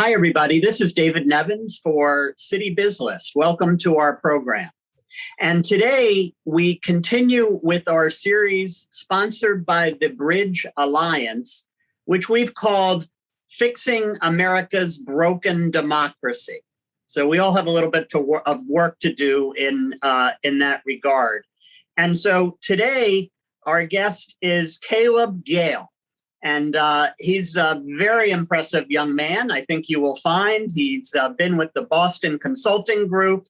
Hi, everybody. This is David Nevins for Citybiz List. Welcome to our program. And today we continue with our series sponsored by the Bridge Alliance, which we've called Fixing America's Broken Democracy. So we all have a little bit of work to do in that regard. And so today our guest is Caleb Gayle. And he's a very impressive young man. I think you will find he's been with the Boston Consulting Group.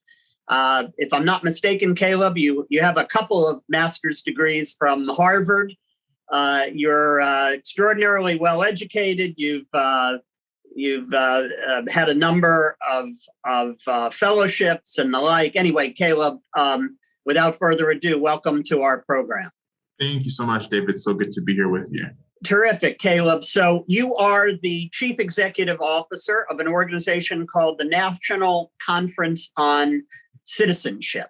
If I'm not mistaken, Caleb, you have a couple of master's degrees from Harvard. You're extraordinarily well educated. You've had a number of fellowships and the like. Anyway, Caleb, without further ado, welcome to our program. Thank you so much, David. So good to be here with you. Terrific, Caleb. So you are the Chief Executive Officer of an organization called the National Conference on Citizenship.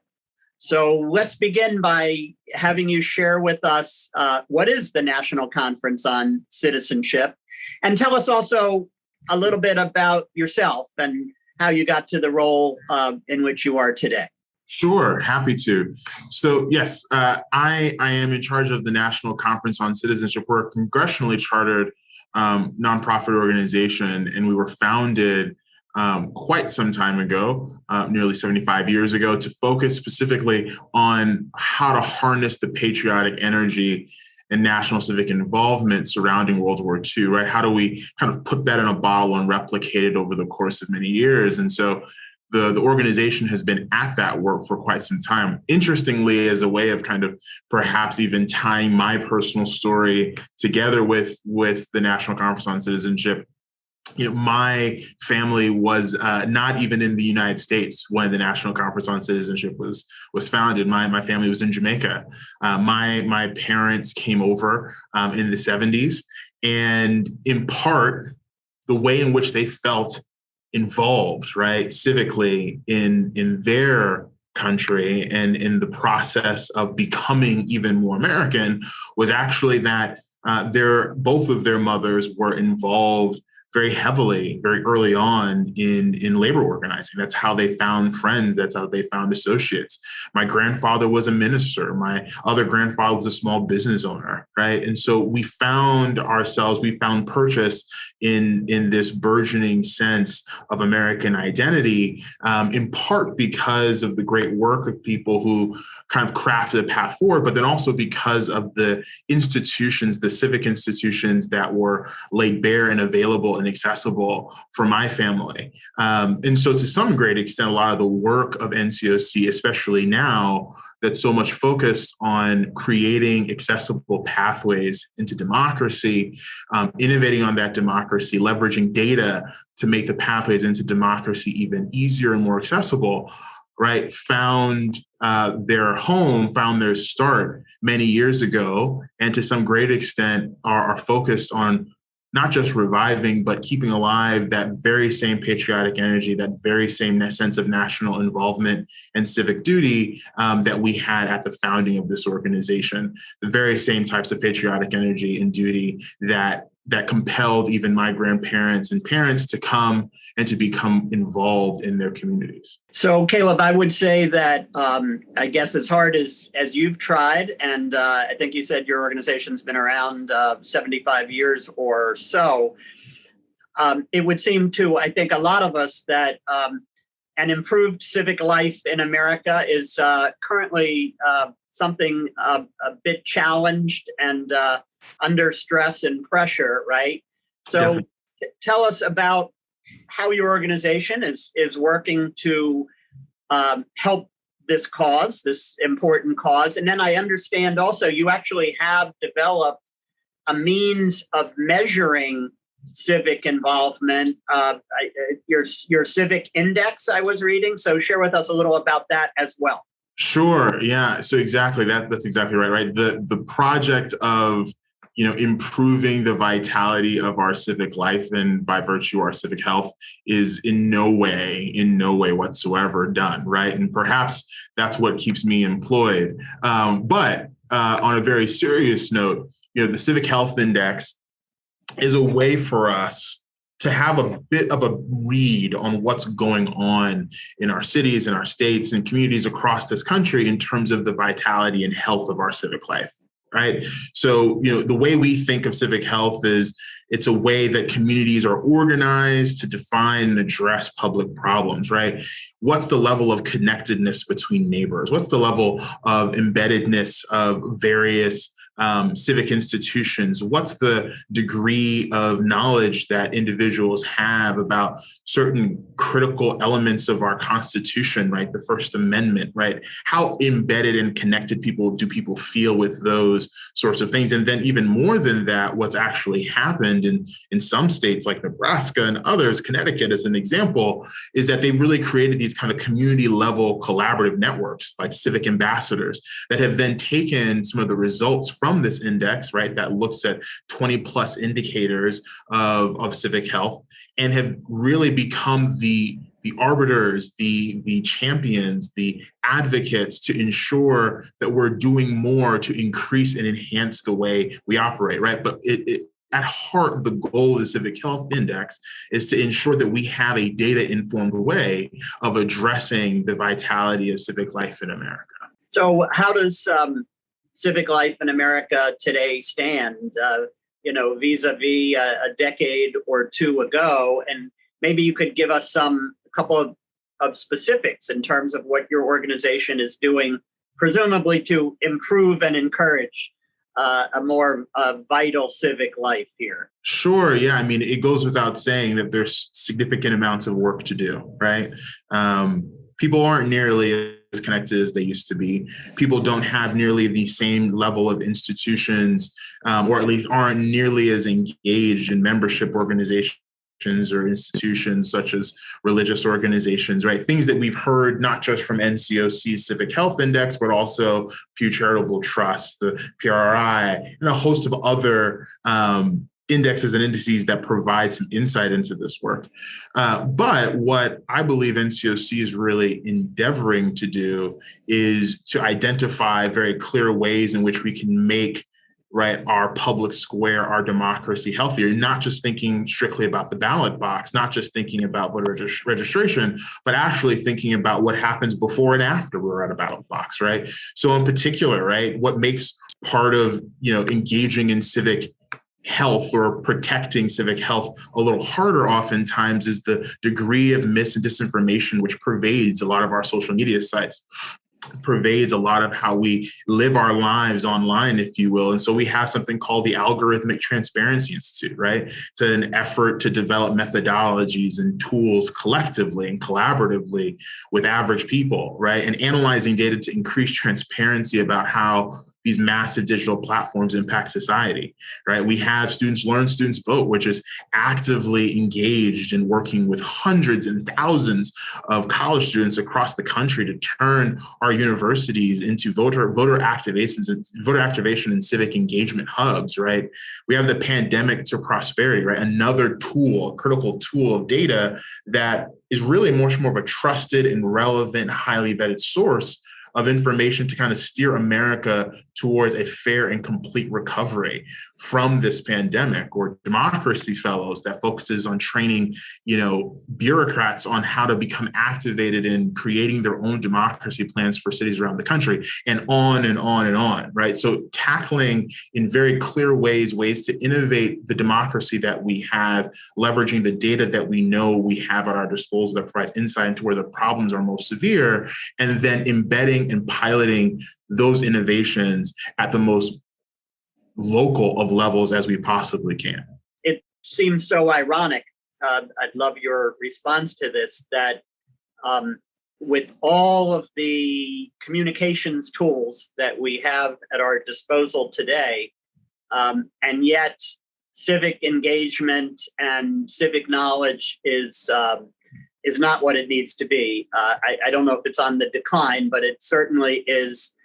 So let's begin by having you share with us what is the National Conference on Citizenship, and tell us also a little bit about yourself and how you got to the role in which you are today. Sure, happy to. So yes, I am in charge of the National Conference on Citizenship. We're a congressionally chartered nonprofit organization, and we were founded quite some time ago, nearly 75 years ago, to focus specifically on how to harness the patriotic energy and national civic involvement surrounding World War II, right? How do we kind of put that in a bottle and replicate it over the course of many years? And so the organization has been at that work for quite some time. Interestingly, as a way of kind of perhaps even tying my personal story together with the National Conference on Citizenship, my family was not even in the United States when the National Conference on Citizenship was founded. My family was in Jamaica. My parents came over in the 70s, and in part, the way in which they felt involved, right, civically in their country and in the process of becoming even more American was actually that both of their mothers were involved very heavily, very early on in labor organizing. That's how they found friends. That's how they found associates. My grandfather was a minister. My other grandfather was a small business owner, right? And so we found purchase in this burgeoning sense of American identity, in part because of the great work of people who kind of crafted a path forward, but then also because of the institutions, the civic institutions that were laid bare and available and accessible for my family. And so to some great extent, a lot of the work of NCOC, especially now, that's so much focused on creating accessible pathways into democracy, innovating on that democracy, leveraging data to make the pathways into democracy even easier and more accessible, right, found their start many years ago, and to some great extent are focused on not just reviving, but keeping alive that very same patriotic energy, that very same sense of national involvement and civic duty that we had at the founding of this organization. The very same types of patriotic energy and duty that compelled even my grandparents and parents to come and to become involved in their communities. So, Caleb, I would say that I guess as hard as you've tried, and I think you said your organization's been around 75 years or so, it would seem to, I think, a lot of us that an improved civic life in America is currently something a bit challenged and under stress and pressure, right? So Definitely. Tell us about how your organization is working to help this cause, this important cause. And then I understand also you actually have developed a means of measuring civic involvement, your civic index I was reading. So share with us a little about that as well. Sure. Yeah. So exactly that's exactly right. Right. The project of improving the vitality of our civic life and by virtue our civic health is in no way whatsoever done. Right. And perhaps that's what keeps me employed. But on a very serious note, the Civic Health Index is a way for us to have a bit of a read on what's going on in our cities and our states and communities across this country in terms of the vitality and health of our civic life, right? So, the way we think of civic health is it's a way that communities are organized to define and address public problems, right? What's the level of connectedness between neighbors? What's the level of embeddedness of various civic institutions? What's the degree of knowledge that individuals have about certain critical elements of our Constitution, right? The First Amendment, right? How embedded and connected do people feel with those sorts of things? And then even more than that, what's actually happened in some states like Nebraska and others, Connecticut as an example, is that they've really created these kind of community level collaborative networks like civic ambassadors that have then taken some of the results from this index, right, that looks at 20 plus indicators of civic health and have really become the arbiters, the champions, the advocates to ensure that we're doing more to increase and enhance the way we operate, right? But at heart, the goal of the Civic Health Index is to ensure that we have a data-informed way of addressing the vitality of civic life in America. So how does civic life in America today stand, vis-a-vis a decade or two ago? And maybe you could give us a couple of specifics in terms of what your organization is doing, presumably to improve and encourage a more vital civic life here. Sure. Yeah. I mean, it goes without saying that there's significant amounts of work to do, right? People aren't nearly as connected as they used to be. People don't have nearly the same level of institutions, or at least aren't nearly as engaged in membership organizations or institutions such as religious organizations, right? Things that we've heard not just from NCOC's Civic Health Index, but also Pew Charitable Trust, the PRI, and a host of other indexes and indices that provide some insight into this work. But what I believe NCOC is really endeavoring to do is to identify very clear ways in which we can make our public square, our democracy healthier, not just thinking strictly about the ballot box, not just thinking about voter registration, but actually thinking about what happens before and after we're at a ballot box, right? So in particular, right, what makes part of, engaging in civic health or protecting civic health a little harder oftentimes is the degree of mis and disinformation which pervades a lot of our social media sites, pervades a lot of how we live our lives online, if you will. And so we have something called the Algorithmic Transparency Institute, right? It's an effort to develop methodologies and tools collectively and collaboratively with average people, right? And analyzing data to increase transparency about how these massive digital platforms impact society, right? We have Students Learn, Students Vote, which is actively engaged in working with hundreds and thousands of college students across the country to turn our universities into voter activation and civic engagement hubs, right? We have the Pandemic to Prosperity, right? Another tool, a critical tool of data that is really much more of a trusted and relevant, highly vetted source of information to kind of steer America towards a fair and complete recovery from this pandemic, or Democracy Fellows that focuses on training, bureaucrats on how to become activated in creating their own democracy plans for cities around the country, and on and on and on, right? So tackling in very clear ways to innovate the democracy that we have, leveraging the data that we know we have at our disposal that provides insight into where the problems are most severe, and then embedding and piloting those innovations at the most local of levels as we possibly can. It seems so ironic. I'd love your response to this, that with all of the communications tools that we have at our disposal today, and yet civic engagement and civic knowledge is not what it needs to be. I don't know if it's on the decline, but it certainly is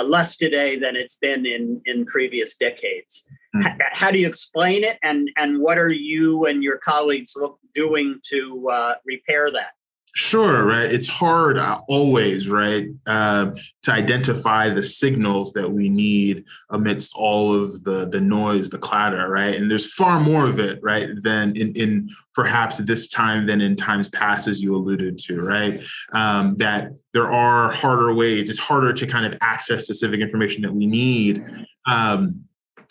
less today than it's been in previous decades. Mm-hmm. How do you explain it, and what are you and your colleagues doing to repair that? Sure, right. It's hard always, right, to identify the signals that we need amidst all of the noise, the clatter, right. And there's far more of it, right, than in perhaps this time than in times past, as you alluded to, right. That there are harder ways. It's harder to kind of access the civic information that we need.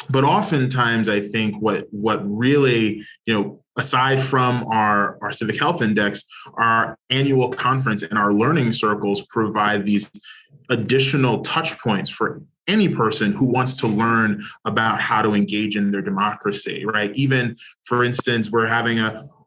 But oftentimes, I think what really, aside from our Civic Health Index, our annual conference and our learning circles provide these additional touch points for any person who wants to learn about how to engage in their democracy, right? Even, for instance, we're having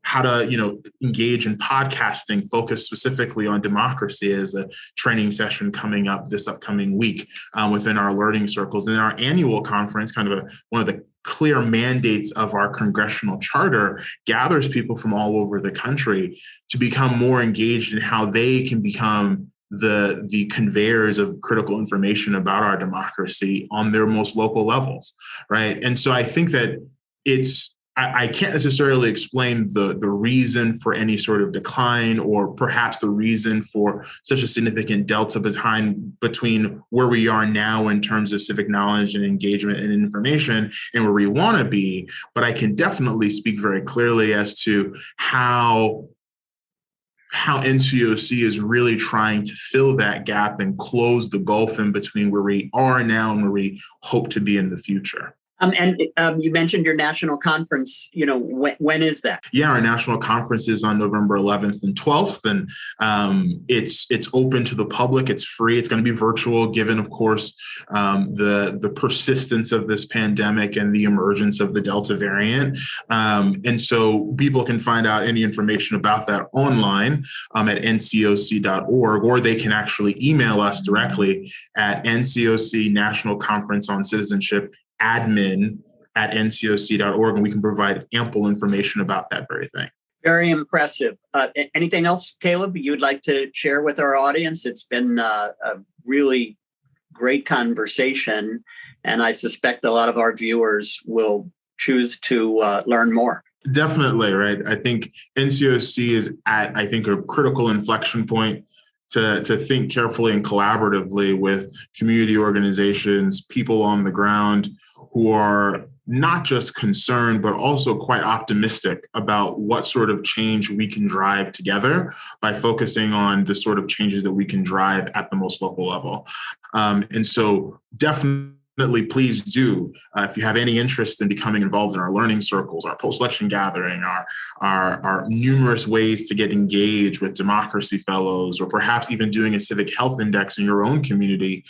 how to engage in podcasting focused specifically on democracy as a training session coming up this upcoming week within our learning circles. And our annual conference, kind of one of the clear mandates of our congressional charter, gathers people from all over the country to become more engaged in how they can become the conveyors of critical information about our democracy on their most local levels, right? And so I think that I can't necessarily explain the reason for any sort of decline, or perhaps the reason for such a significant delta between where we are now in terms of civic knowledge and engagement and information and where we want to be. But I can definitely speak very clearly as to how NCOC is really trying to fill that gap and close the gulf in between where we are now and where we hope to be in the future. And you mentioned your national conference. When is that? Yeah, our national conference is on November 11th and 12th, and it's open to the public. It's free. It's going to be virtual, given, of course, the persistence of this pandemic and the emergence of the Delta variant. And so people can find out any information about that online at ncoc.org, or they can actually email us directly at NCOC National Conference on Citizenship admin@ncoc.org, and we can provide ample information about that very thing. Very impressive. Anything else, Caleb, you'd like to share with our audience? It's been a really great conversation, and I suspect a lot of our viewers will choose to learn more. Definitely, right? I think NCOC is at, a critical inflection point to think carefully and collaboratively with community organizations, people on the ground who are not just concerned, but also quite optimistic about what sort of change we can drive together by focusing on the sort of changes that we can drive at the most local level. And so definitely please do, if you have any interest in becoming involved in our learning circles, our post-election gathering, our numerous ways to get engaged with democracy fellows, or perhaps even doing a civic health index in your own community,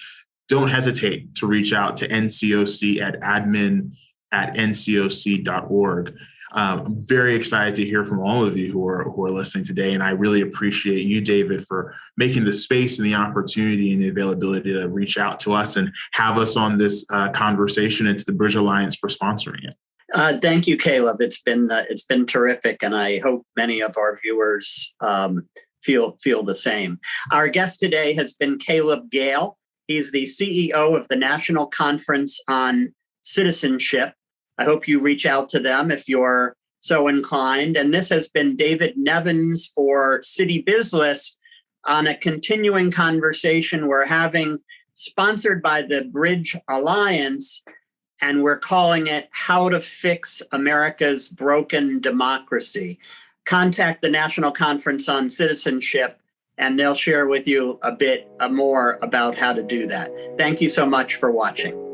don't hesitate to reach out to NCOC at admin@ncoc.org. I'm very excited to hear from all of you who are listening today, and I really appreciate you, David, for making the space and the opportunity and the availability to reach out to us and have us on this conversation, and to the Bridge Alliance for sponsoring it. Thank you, Caleb. It's been terrific, and I hope many of our viewers feel the same. Our guest today has been Caleb Gayle. He's the CEO of the National Conference on Citizenship. I hope you reach out to them if you're so inclined. And this has been David Nevins for Citybiz List on a continuing conversation we're having, sponsored by the Bridge Alliance, and we're calling it How to Fix America's Broken Democracy. Contact the National Conference on Citizenship, and they'll share with you a bit more about how to do that. Thank you so much for watching.